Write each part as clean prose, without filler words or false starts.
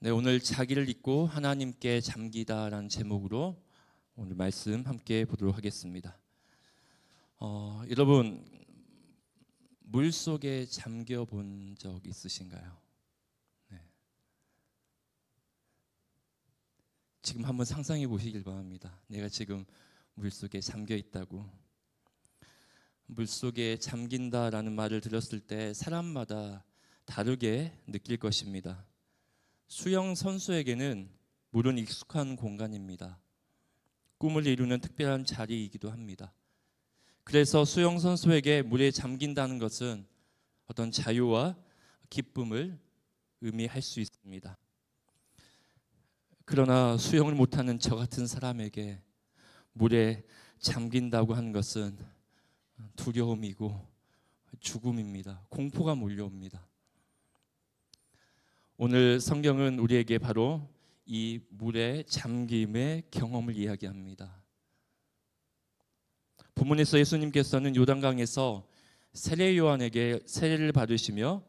네, 오늘 자기를 잊고 하나님께 잠기다라는 제목으로 오늘 말씀 함께 보도록 하겠습니다. 여러분, 물 속에 잠겨 본 적 있으신가요? 네. 지금 한번 상상해 보시길 바랍니다. 내가 지금 물 속에 잠겨 있다고. 물 속에 잠긴다라는 말을 들었을 때 사람마다 다르게 느낄 것입니다. 수영 선수에게는 물은 익숙한 공간입니다. 꿈을 이루는 특별한 자리이기도 합니다. 그래서 수영 선수에게 물에 잠긴다는 것은 어떤 자유와 기쁨을 의미할 수 있습니다. 그러나 수영을 못하는 저 같은 사람에게 물에 잠긴다고 하는 것은 두려움이고 죽음입니다. 공포가 몰려옵니다. 오늘 성경은 우리에게 바로 이 물에 잠김의 경험을 이야기합니다. 본문에서 예수님께서는 요단강에서 세례 요한에게 세례를 받으시며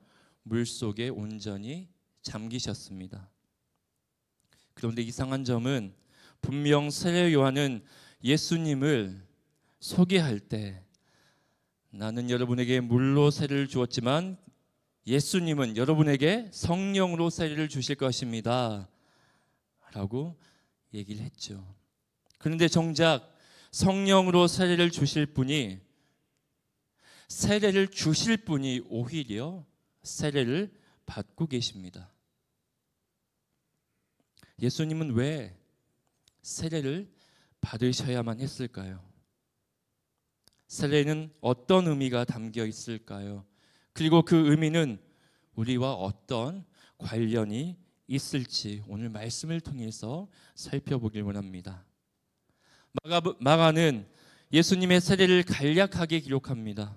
물속에 온전히 잠기셨습니다. 그런데 이상한 점은 분명 세례 요한은 예수님을 소개할 때 나는 여러분에게 물로 세례를 주었지만 예수님은 여러분에게 성령으로 세례를 주실 것입니다 라고 얘기를 했죠. 그런데 정작 성령으로 세례를 주실 분이 오히려 세례를 받고 계십니다. 예수님은 왜 세례를 받으셔야만 했을까요? 세례는 어떤 의미가 담겨 있을까요? 그리고 그 의미는 우리와 어떤 관련이 있을지 오늘 말씀을 통해서 살펴보길 원합니다. 마가는 예수님의 세례를 간략하게 기록합니다.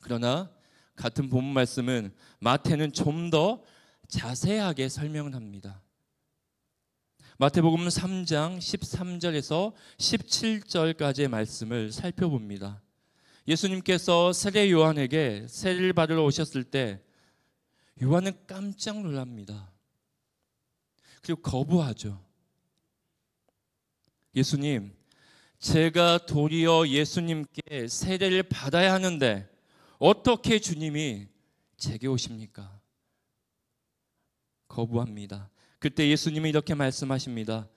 그러나 같은 본문 말씀은 마태는 좀 더 자세하게 설명을 합니다. 마태복음 3장 13절에서 17절까지의 말씀을 살펴봅니다. 예수님께서 세례 요한에게 세례를 받으러 오셨을 때 요한은 깜짝 놀랍니다. 그리고 거부하죠. 예수님, 제가 도리어 예수님께 세례를 받아야 하는데 어떻게 주님이 제게 오십니까? 거부합니다. 그때 예수님이 이렇게 말씀하십니다.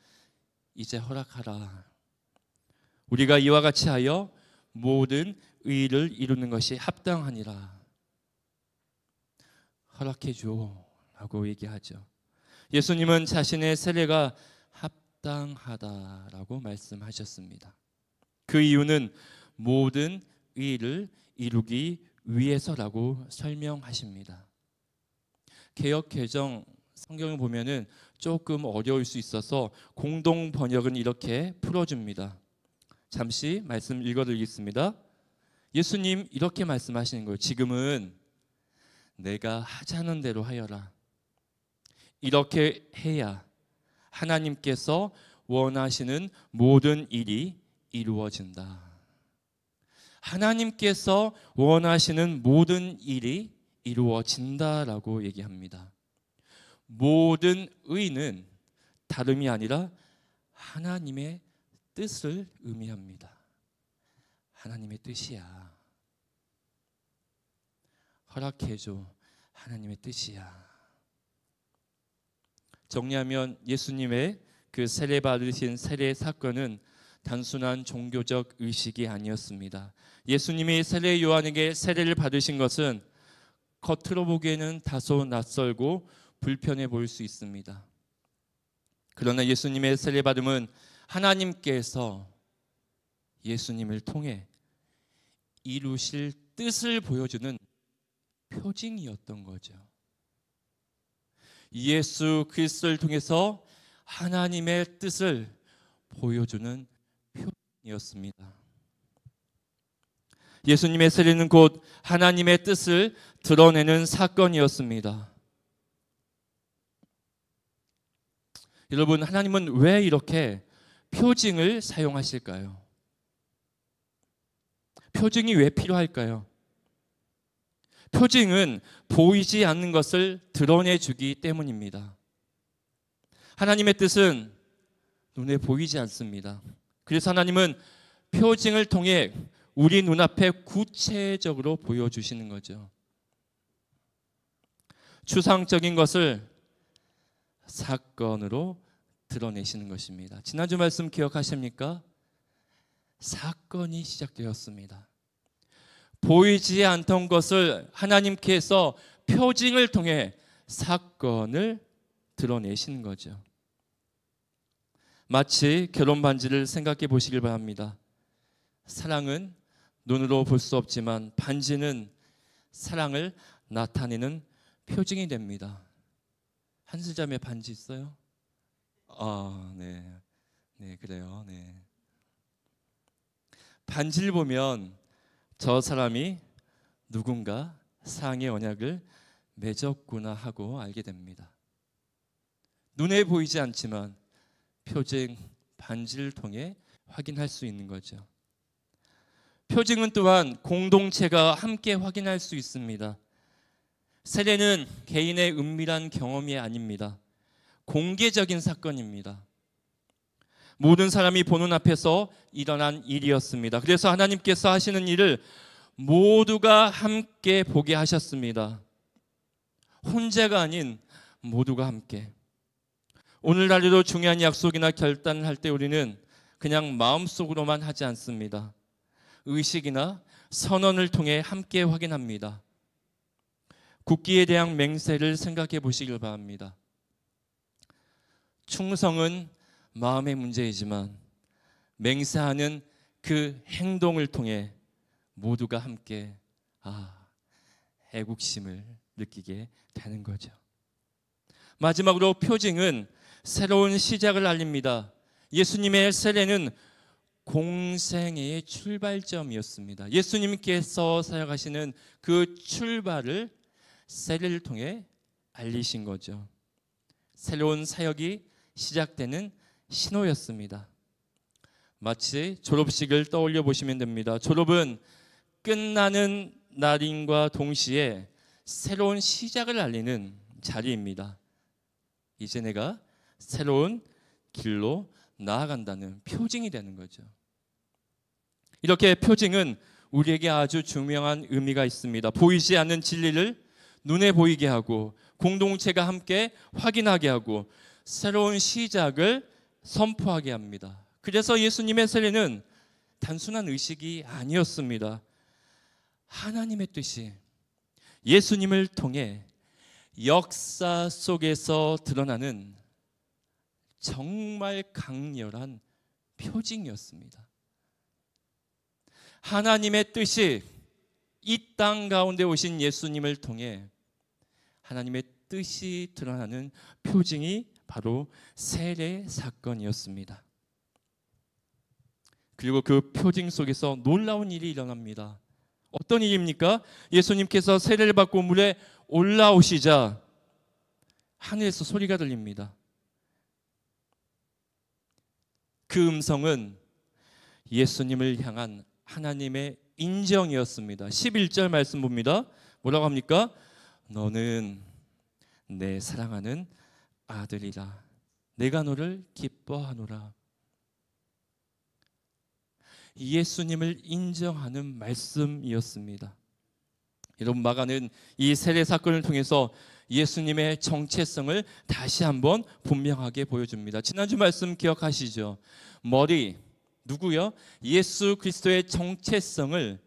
이제 허락하라. 우리가 이와 같이 하여 모든 의를 이루는 것이 합당하니라. 허락해줘 라고 얘기하죠. 예수님은 자신의 세례가 합당하다라고 말씀하셨습니다. 그 이유는 모든 의를 이루기 위해서라고 설명하십니다. 개역 개정 성경을 보면은 조금 어려울 수 있어서 공동 번역은 이렇게 풀어줍니다. 잠시 말씀 읽어드리겠습니다. 예수님 이렇게 말씀하시는 거예요. 지금은 내가 하자는 대로 하여라. 이렇게 해야 하나님께서 원하시는 모든 일이 이루어진다. 하나님께서 원하시는 모든 일이 이루어진다라고 얘기합니다. 모든 의는 다름이 아니라 하나님의 뜻을 의미합니다. 하나님의 뜻이야. 허락해줘. 하나님의 뜻이야. 정리하면 예수님의 그 세례 받으신 세례 사건은 단순한 종교적 의식이 아니었습니다. 예수님이 세례 요한에게 세례를 받으신 것은 겉으로 보기에는 다소 낯설고 불편해 보일 수 있습니다. 그러나 예수님의 세례 받음은 하나님께서 예수님을 통해 이루실 뜻을 보여주는 표징이었던 거죠. 예수 그리스도를 통해서 하나님의 뜻을 보여주는 표징이었습니다. 예수님의 세례는 곧 하나님의 뜻을 드러내는 사건이었습니다. 여러분, 하나님은 왜 이렇게 표징을 사용하실까요? 표징이 왜 필요할까요? 표징은 보이지 않는 것을 드러내주기 때문입니다. 하나님의 뜻은 눈에 보이지 않습니다. 그래서 하나님은 표징을 통해 우리 눈앞에 구체적으로 보여주시는 거죠. 추상적인 것을 사건으로 드러내시는 것입니다. 지난주 말씀 기억하십니까? 사건이 시작되었습니다. 보이지 않던 것을 하나님께서 표징을 통해 사건을 드러내시는 거죠. 마치 결혼 반지를 생각해 보시길 바랍니다. 사랑은 눈으로 볼 수 없지만 반지는 사랑을 나타내는 표징이 됩니다. 한슬자매 반지 있어요? 네, 그래요. 네. 반지를 보면 저 사람이 누군가 사랑의 언약을 맺었구나 하고 알게 됩니다. 눈에 보이지 않지만 표징 반지를 통해 확인할 수 있는 거죠. 표징은 또한 공동체가 함께 확인할 수 있습니다. 세례는 개인의 은밀한 경험이 아닙니다. 공개적인 사건입니다. 모든 사람이 보는 앞에서 일어난 일이었습니다. 그래서 하나님께서 하시는 일을 모두가 함께 보게 하셨습니다. 혼자가 아닌 모두가 함께. 오늘날에도 중요한 약속이나 결단을 할 때 우리는 그냥 마음속으로만 하지 않습니다. 의식이나 선언을 통해 함께 확인합니다. 국기에 대한 맹세를 생각해 보시길 바랍니다. 충성은 마음의 문제이지만 맹세하는 그 행동을 통해 모두가 함께 애국심을 느끼게 되는 거죠. 마지막으로 표징은 새로운 시작을 알립니다. 예수님의 세례는 공생애의 출발점이었습니다. 예수님께서 사역하시는 그 출발을 세례를 통해 알리신 거죠. 새로운 사역이 시작되는 신호였습니다. 마치 졸업식을 떠올려 보시면 됩니다. 졸업은 끝나는 날인과 동시에 새로운 시작을 알리는 자리입니다. 이제 내가 새로운 길로 나아간다는 표징이 되는 거죠. 이렇게 표징은 우리에게 아주 중요한 의미가 있습니다. 보이지 않는 진리를 눈에 보이게 하고 공동체가 함께 확인하게 하고 새로운 시작을 선포하게 합니다. 그래서 예수님의 세례는 단순한 의식이 아니었습니다. 하나님의 뜻이 예수님을 통해 역사 속에서 드러나는 정말 강렬한 표징이었습니다. 하나님의 뜻이 이 땅 가운데 오신 예수님을 통해 하나님의 뜻이 드러나는 표징이 바로 세례 사건이었습니다. 그리고 그 표징 속에서 놀라운 일이 일어납니다. 어떤 일입니까? 예수님께서 세례를 받고 물에 올라오시자 하늘에서 소리가 들립니다. 그 음성은 예수님을 향한 하나님의 인정이었습니다. 11절 말씀 봅니다. 뭐라고 합니까? 너는 내 사랑하는 아들이라. 내가 너를 기뻐하노라. 예수님을 인정하는 말씀이었습니다. 여러분, 마가는 이 세례 사건을 통해서 예수님의 정체성을 다시 한번 분명하게 보여줍니다. 지난주 말씀 기억하시죠? 머리, 누구요? 예수 그리스도의 정체성을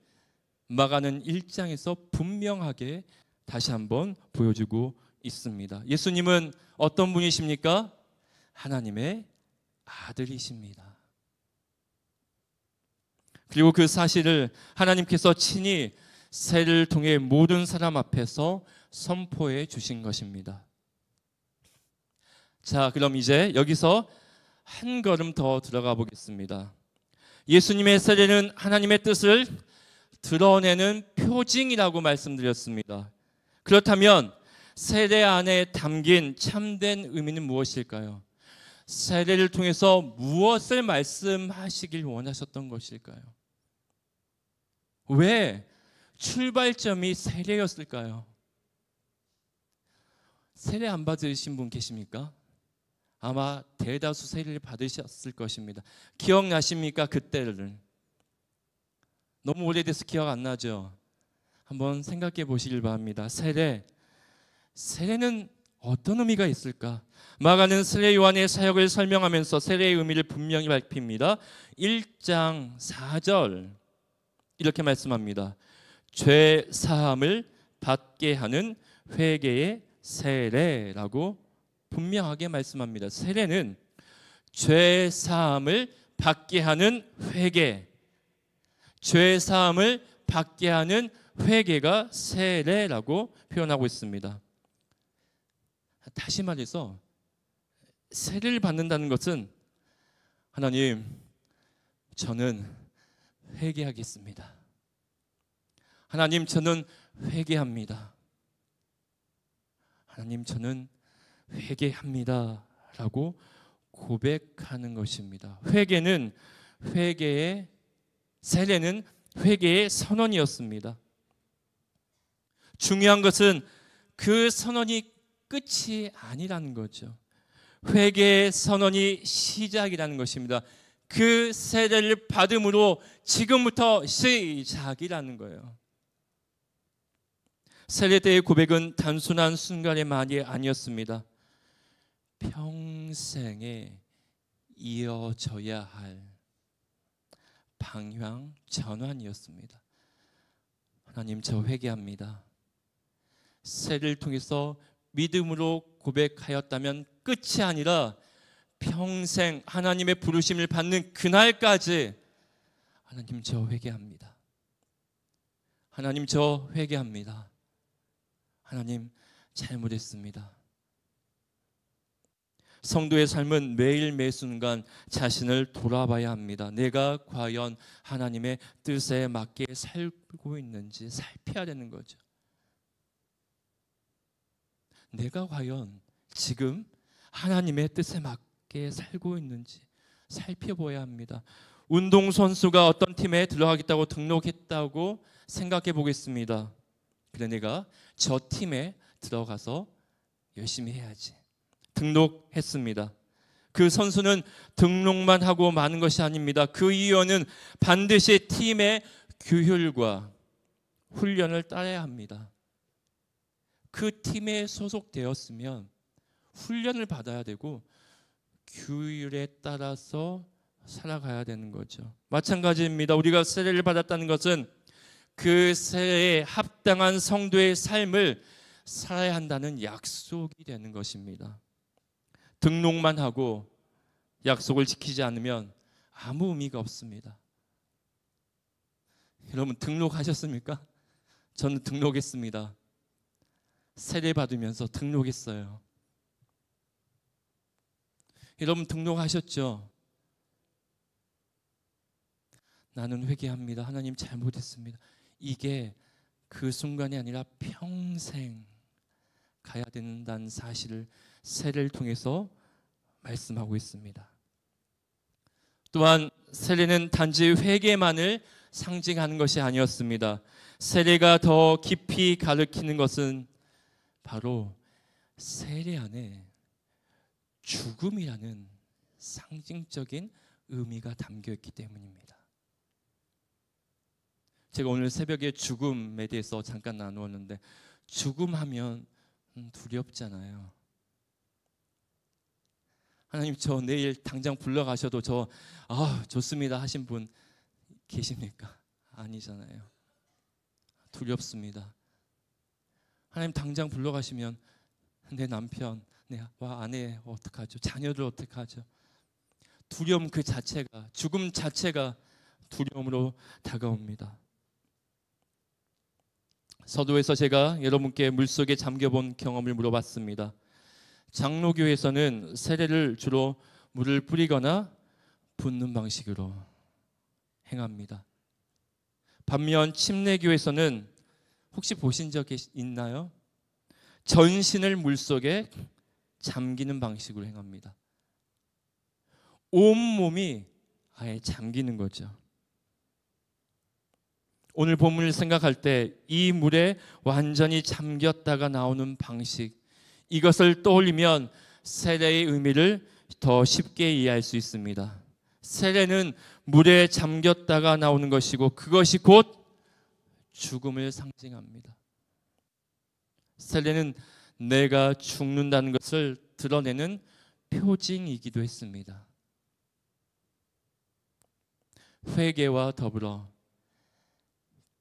마가는 1장에서 분명하게 다시 한번 보여주고 있습니다. 예수님은 어떤 분이십니까? 하나님의 아들이십니다. 그리고 그 사실을 하나님께서 친히 세례를 통해 모든 사람 앞에서 선포해 주신 것입니다. 자, 그럼 이제 여기서 한 걸음 더 들어가 보겠습니다. 예수님의 세례는 하나님의 뜻을 드러내는 표징이라고 말씀드렸습니다. 그렇다면 세례 안에 담긴 참된 의미는 무엇일까요? 세례를 통해서 무엇을 말씀하시길 원하셨던 것일까요? 왜 출발점이 세례였을까요? 세례 안 받으신 분 계십니까? 아마 대다수 세례를 받으셨을 것입니다. 기억나십니까? 그때를. 너무 오래돼서 기억 안 나죠? 한번 생각해 보시길 바랍니다. 세례는 어떤 의미가 있을까? 마가는 세례 요한의 사역을 설명하면서 세례의 의미를 분명히 밝힙니다. 1장 4절 이렇게 말씀합니다. 죄 사함을 받게 하는 회개의 세례라고 분명하게 말씀합니다. 세례는 죄 사함을 받게 하는 회개, 죄 사함을 받게 하는 회개가 세례라고 표현하고 있습니다. 다시 말해서 세례를 받는다는 것은 하나님, 저는 회개하겠습니다. 하나님, 저는 회개합니다. 하나님, 저는 회개합니다 라고 고백하는 것입니다. 세례는 회개의 선언이었습니다. 중요한 것은 그 선언이 끝이 아니라는 거죠. 회개의 선언이 시작이라는 것입니다. 그 세례를 받음으로 지금부터 시작이라는 거예요. 세례 때의 고백은 단순한 순간의 말이 아니었습니다. 평생에 이어져야 할 방향 전환이었습니다. 하나님, 저 회개합니다. 세례를 통해서 믿음으로 고백하였다면 끝이 아니라 평생 하나님의 부르심을 받는 그날까지 하나님, 저 회개합니다. 하나님, 저 회개합니다. 하나님, 잘못했습니다. 성도의 삶은 매일 매순간 자신을 돌아봐야 합니다. 내가 과연 하나님의 뜻에 맞게 살고 있는지 살펴야 되는 거죠. 내가 과연 지금 하나님의 뜻에 맞게 살고 있는지 살펴봐야 합니다. 운동선수가 어떤 팀에 들어가겠다고 등록했다고 생각해 보겠습니다. 그래, 내가 저 팀에 들어가서 열심히 해야지. 등록했습니다. 그 선수는 등록만 하고 마는 것이 아닙니다. 그 이유는 반드시 팀의 규율과 훈련을 따라야 합니다. 그 팀에 소속되었으면 훈련을 받아야 되고 규율에 따라서 살아가야 되는 거죠. 마찬가지입니다. 우리가 세례를 받았다는 것은 그 세례에 합당한 성도의 삶을 살아야 한다는 약속이 되는 것입니다. 등록만 하고 약속을 지키지 않으면 아무 의미가 없습니다. 여러분, 등록하셨습니까? 저는 등록했습니다. 세례 받으면서 등록했어요. 여러분, 등록하셨죠? 나는 회개합니다. 하나님, 잘못했습니다. 이게 그 순간이 아니라 평생 가야 된다는 사실을 세례를 통해서 말씀하고 있습니다. 또한 세례는 단지 회개만을 상징하는 것이 아니었습니다. 세례가 더 깊이 가르치는 것은 바로 세례 안에 죽음이라는 상징적인 의미가 담겨 있기 때문입니다. 제가 오늘 새벽에 죽음에 대해서 잠깐 나누었는데, 죽음하면 두렵잖아요. 하나님, 저 내일 당장 불러가셔도 좋습니다 하신 분 계십니까? 아니잖아요. 두렵습니다. 하나님, 당장 불러가시면 내 남편, 내 아내 어떡하죠? 자녀들 어떡하죠? 두려움 그 자체가, 죽음 자체가 두려움으로 다가옵니다. 서도에서 제가 여러분께 물속에 잠겨본 경험을 물어봤습니다. 장로교에서는 세례를 주로 물을 뿌리거나 붓는 방식으로 행합니다. 반면 침례교에서는 혹시 보신 적 있나요? 전신을 물속에 잠기는 방식으로 행합니다. 온몸이 아예 잠기는 거죠. 오늘 본문을 생각할 때 이 물에 완전히 잠겼다가 나오는 방식, 이것을 떠올리면 세례의 의미를 더 쉽게 이해할 수 있습니다. 세례는 물에 잠겼다가 나오는 것이고 그것이 곧 죽음을 상징합니다. 세례는 내가 죽는다는 것을 드러내는 표징이기도 했습니다. 회개와 더불어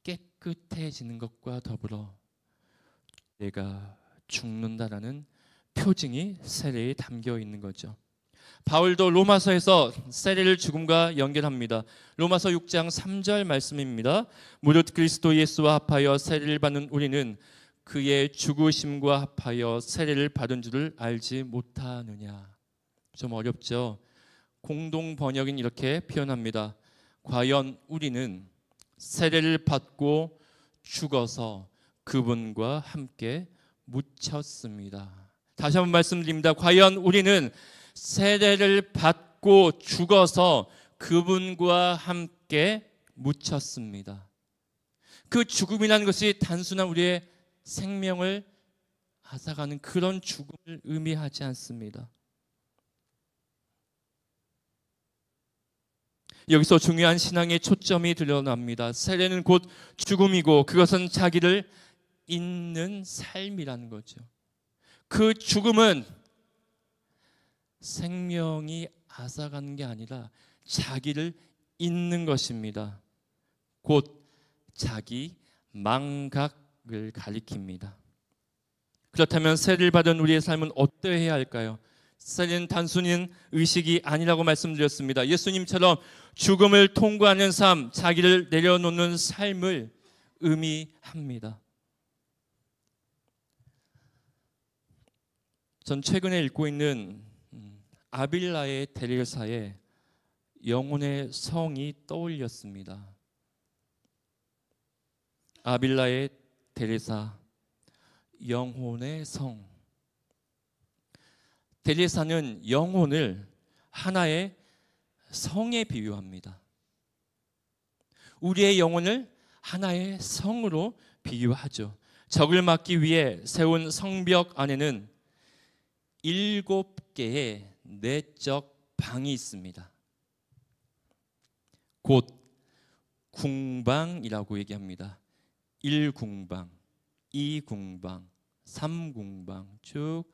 깨끗해지는 것과 더불어 내가 죽는다라는 표징이 세례에 담겨 있는 거죠. 바울도 로마서에서 세례를 죽음과 연결합니다. 로마서 6장 3절 말씀입니다. 무릇 그리스도 예수와 합하여 세례를 받는 우리는 그의 죽으심과 합하여 세례를 받은 줄을 알지 못하느냐. 좀 어렵죠? 공동 번역인 이렇게 표현합니다. 과연 우리는 세례를 받고 죽어서 그분과 함께 묻혔습니다. 다시 한번 말씀드립니다. 과연 우리는 세례를 받고 죽어서 그분과 함께 묻혔습니다. 그 죽음이라는 것이 단순한 우리의 생명을 앗아가는 그런 죽음을 의미하지 않습니다. 여기서 중요한 신앙의 초점이 드러납니다. 세례는 곧 죽음이고 그것은 자기를 잇는 삶이라는 거죠. 그 죽음은 생명이 앗아가는 게 아니라 자기를 잇는 것입니다. 곧 자기 망각을 가리킵니다. 그렇다면 세례를 받은 우리의 삶은 어떠해야 할까요? 세례는 단순히 의식이 아니라고 말씀드렸습니다. 예수님처럼 죽음을 통과하는 삶, 자기를 내려놓는 삶을 의미합니다. 전 최근에 읽고 있는 아빌라의 데레사의 영혼의 성이 떠올렸습니다. 아빌라의 데레사, 영혼의 성. 데레사는 영혼을 하나의 성에 비유합니다. 우리의 영혼을 하나의 성으로 비유하죠. 적을 막기 위해 세운 성벽 안에는 7개의 내적 방이 있습니다. 곧 궁방이라고 얘기합니다. 1궁방, 2궁방, 3궁방, 쭉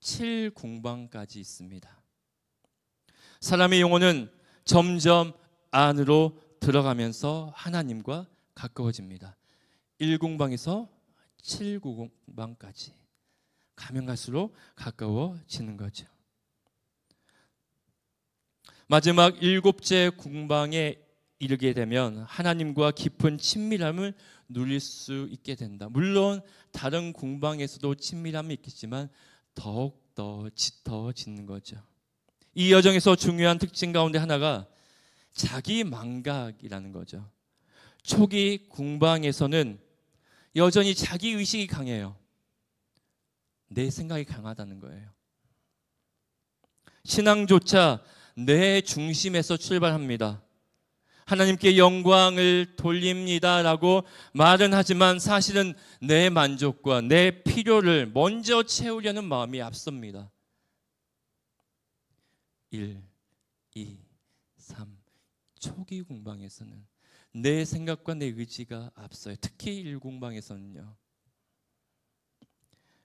7궁방까지 있습니다. 사람의 영혼은 점점 안으로 들어가면서 하나님과 가까워집니다. 1궁방에서 7궁방까지 가면 갈수록 가까워지는 거죠. 마지막 7째 궁방에 이르게 되면 하나님과 깊은 친밀함을 누릴 수 있게 된다. 물론 다른 궁방에서도 친밀함이 있겠지만 더욱더 짙어지는 거죠. 이 여정에서 중요한 특징 가운데 하나가 자기 망각이라는 거죠. 초기 궁방에서는 여전히 자기 의식이 강해요. 내 생각이 강하다는 거예요. 신앙조차 내 중심에서 출발합니다. 하나님께 영광을 돌립니다라고 말은 하지만 사실은 내 만족과 내 필요를 먼저 채우려는 마음이 앞섭니다. 1, 2, 3 초기 궁방에서는 내 생각과 내 의지가 앞서요. 특히 1궁방에서는요.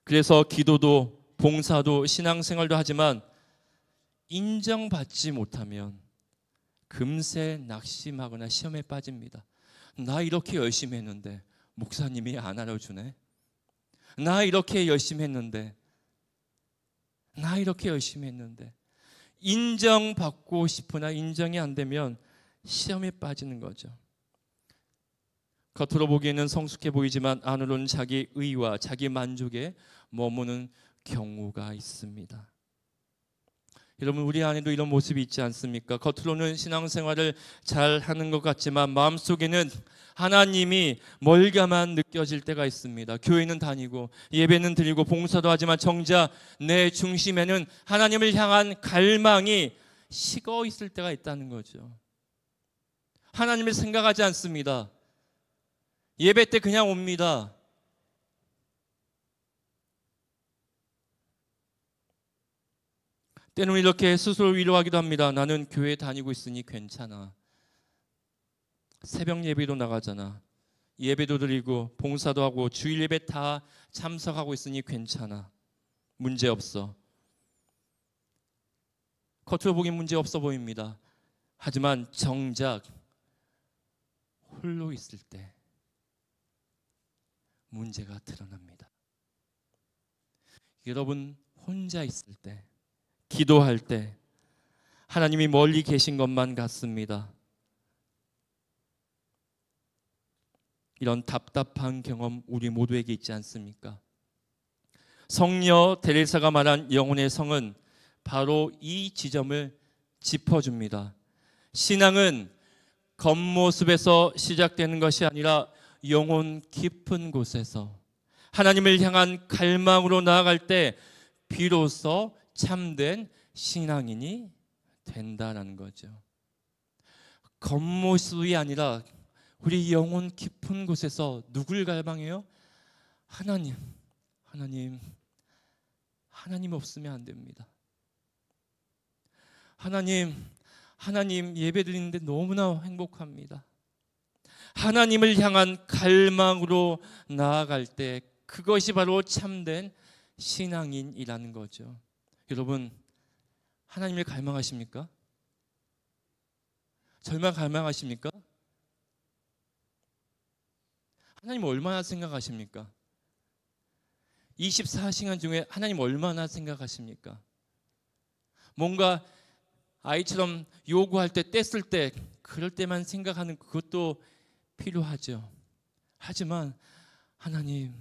그래서 기도도 봉사도 신앙생활도 하지만 인정받지 못하면 금세 낙심하거나 시험에 빠집니다. 나 이렇게 열심히 했는데 목사님이 안 알아주네. 나 이렇게 열심히 했는데 인정받고 싶으나 인정이 안 되면 시험에 빠지는 거죠. 겉으로 보기에는 성숙해 보이지만 안으로는 자기 의와 자기 만족에 머무는 경우가 있습니다. 여러분, 우리 안에도 이런 모습이 있지 않습니까? 겉으로는 신앙생활을 잘 하는 것 같지만 마음속에는 하나님이 멀게만 느껴질 때가 있습니다. 교회는 다니고 예배는 드리고 봉사도 하지만 정작 내 중심에는 하나님을 향한 갈망이 식어 있을 때가 있다는 거죠. 하나님을 생각하지 않습니다. 예배 때 그냥 옵니다. 때로는 이렇게 스스로 위로하기도 합니다. 나는 교회 다니고 있으니 괜찮아. 새벽 예배도 나가잖아. 예배도 드리고 봉사도 하고 주일 예배 다 참석하고 있으니 괜찮아. 문제 없어. 겉으로 보기엔 문제 없어 보입니다. 하지만 정작 홀로 있을 때 문제가 드러납니다. 여러분 혼자 있을 때, 기도할 때 하나님이 멀리 계신 것만 같습니다. 이런 답답한 경험 우리 모두에게 있지 않습니까? 성녀 데레사가 말한 영혼의 성은 바로 이 지점을 짚어줍니다. 신앙은 겉모습에서 시작되는 것이 아니라 영혼 깊은 곳에서 하나님을 향한 갈망으로 나아갈 때 비로소 참된 신앙인이 된다는 거죠. 겉모습이 아니라 우리 영혼 깊은 곳에서 누굴 갈망해요? 하나님. 하나님 없으면 안 됩니다. 하나님 예배 드리는데 너무나 행복합니다. 하나님을 향한 갈망으로 나아갈 때 그것이 바로 참된 신앙인이라는 거죠. 여러분, 하나님을 갈망하십니까? 정말 갈망하십니까? 하나님 얼마나 생각하십니까? 24시간 중에 하나님 얼마나 생각하십니까? 뭔가 아이처럼 요구할 때, 뗐을 때, 그럴 때만 생각하는 그것도 필요하죠. 하지만 하나님,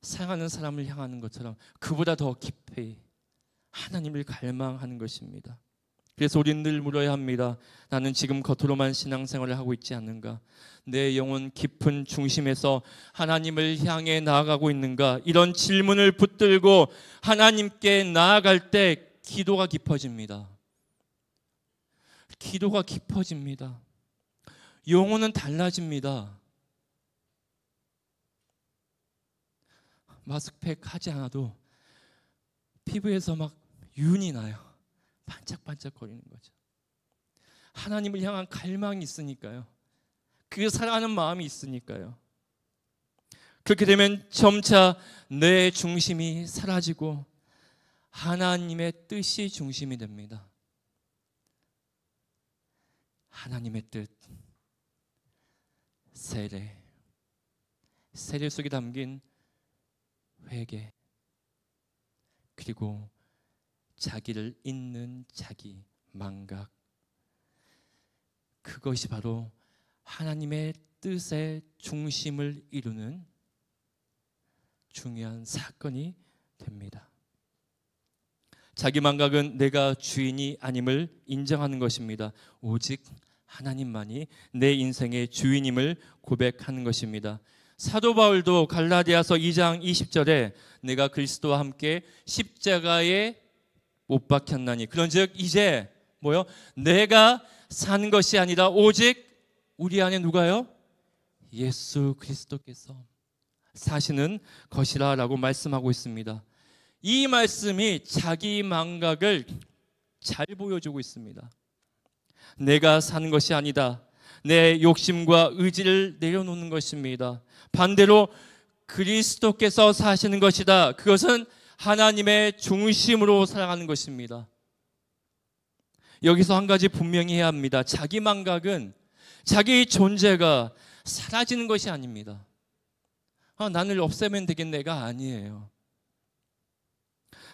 사랑하는 사람을 향하는 것처럼 그보다 더 깊이 하나님을 갈망하는 것입니다. 그래서 우리는 늘 물어야 합니다. 나는 지금 겉으로만 신앙생활을 하고 있지 않는가? 내 영혼 깊은 중심에서 하나님을 향해 나아가고 있는가? 이런 질문을 붙들고 하나님께 나아갈 때 기도가 깊어집니다. 기도가 깊어집니다. 영혼은 달라집니다. 마스크팩 하지 않아도 피부에서 막 윤이 나요. 반짝반짝거리는 거죠. 하나님을 향한 갈망이 있으니까요. 그 사랑하는 마음이 있으니까요. 그렇게 되면 점차 내 중심이 사라지고 하나님의 뜻이 중심이 됩니다. 하나님의 뜻, 세례 속에 담긴 회개, 그리고 자기를 잇는 자기 망각, 그것이 바로 하나님의 뜻의 중심을 이루는 중요한 사건이 됩니다. 자기 망각은 내가 주인이 아님을 인정하는 것입니다. 오직 하나님만이 내 인생의 주인임을 고백하는 것입니다. 사도 바울도 갈라디아서 2장 20절에 내가 그리스도와 함께 십자가에 못 박혔나니 그런즉 이제 뭐요? 내가 사는 것이 아니라 오직 우리 안에 누가요? 예수 그리스도께서 사시는 것이라 라고 말씀하고 있습니다. 이 말씀이 자기 망각을 잘 보여주고 있습니다. 내가 사는 것이 아니다. 내 욕심과 의지를 내려놓는 것입니다. 반대로 그리스도께서 사시는 것이다. 그것은 하나님의 중심으로 살아가는 것입니다. 여기서 한 가지 분명히 해야 합니다. 자기 망각은 자기 존재가 사라지는 것이 아닙니다. 나를 없애면 되겠네가 아니에요.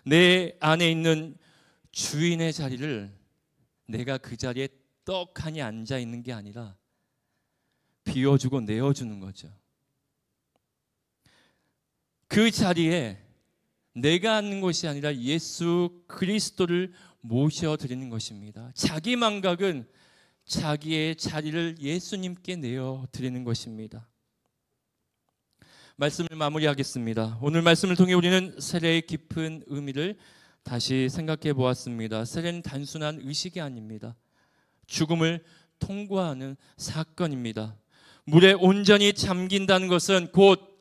내 안에 있는 주인의 자리를 내가 그 자리에 떡하니 앉아 있는 게 아니라 비워주고 내어주는 거죠. 그 자리에 내가 앉는 것이 아니라 예수 그리스도를 모셔드리는 것입니다. 자기 망각은 자기의 자리를 예수님께 내어드리는 것입니다. 말씀을 마무리하겠습니다. 오늘 말씀을 통해 우리는 세례의 깊은 의미를 다시 생각해 보았습니다. 세례는 단순한 의식이 아닙니다. 죽음을 통과하는 사건입니다. 물에 온전히 잠긴다는 것은 곧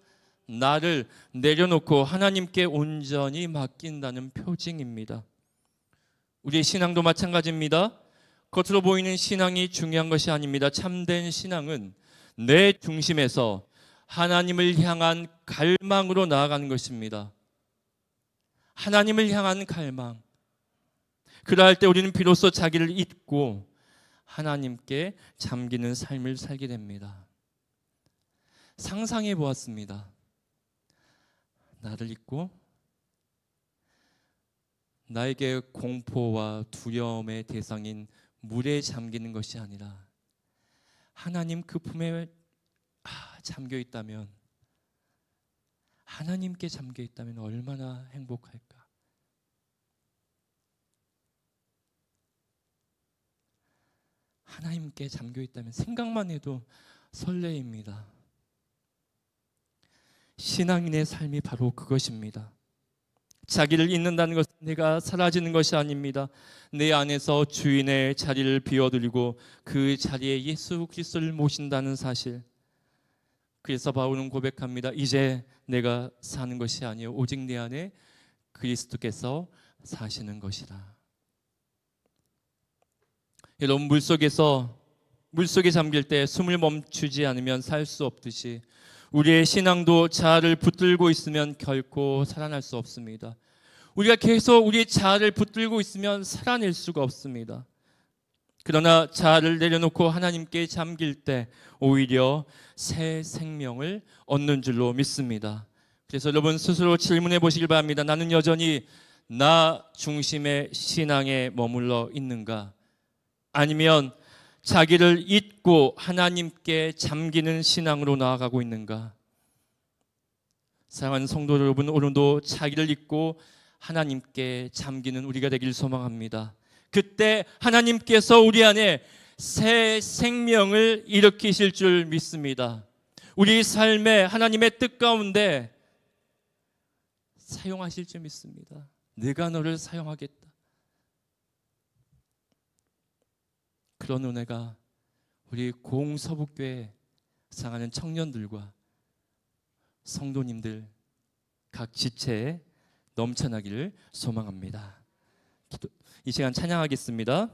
나를 내려놓고 하나님께 온전히 맡긴다는 표징입니다. 우리의 신앙도 마찬가지입니다. 겉으로 보이는 신앙이 중요한 것이 아닙니다. 참된 신앙은 내 중심에서 하나님을 향한 갈망으로 나아가는 것입니다. 하나님을 향한 갈망. 그러할 때 우리는 비로소 자기를 잊고 하나님께 잠기는 삶을 살게 됩니다. 상상해 보았습니다. 나를 잊고 나에게 공포와 두려움의 대상인 물에 잠기는 것이 아니라 하나님 그 품에 잠겨 있다면, 하나님께 잠겨 있다면 얼마나 행복할까. 하나님께 잠겨 있다면 생각만 해도 설레입니다. 신앙인의 삶이 바로 그것입니다. 자기를 잊는다는 것은 내가 사라지는 것이 아닙니다. 내 안에서 주인의 자리를 비워드리고 그 자리에 예수 그리스도를 모신다는 사실. 그래서 바울은 고백합니다. 이제 내가 사는 것이 아니요 오직 내 안에 그리스도께서 사시는 것이라. 여러분, 물속에 잠길 때 숨을 멈추지 않으면 살 수 없듯이 우리의 신앙도 자아를 붙들고 있으면 결코 살아날 수 없습니다. 우리가 계속 우리의 자아를 붙들고 있으면 살아낼 수가 없습니다. 그러나 자아를 내려놓고 하나님께 잠길 때 오히려 새 생명을 얻는 줄로 믿습니다. 그래서 여러분 스스로 질문해 보시길 바랍니다. 나는 여전히 나 중심의 신앙에 머물러 있는가? 아니면 자기를 잊고 하나님께 잠기는 신앙으로 나아가고 있는가? 사랑하는 성도 여러분, 오늘도 자기를 잊고 하나님께 잠기는 우리가 되길 소망합니다. 그때 하나님께서 우리 안에 새 생명을 일으키실 줄 믿습니다. 우리 삶의 하나님의 뜻 가운데 사용하실 줄 믿습니다. 내가 너를 사용하겠다. 그런 은혜가 우리 고흥서북교회 사랑하는 청년들과 성도님들 각 지체에 넘쳐나기를 소망합니다. 이 시간 찬양하겠습니다.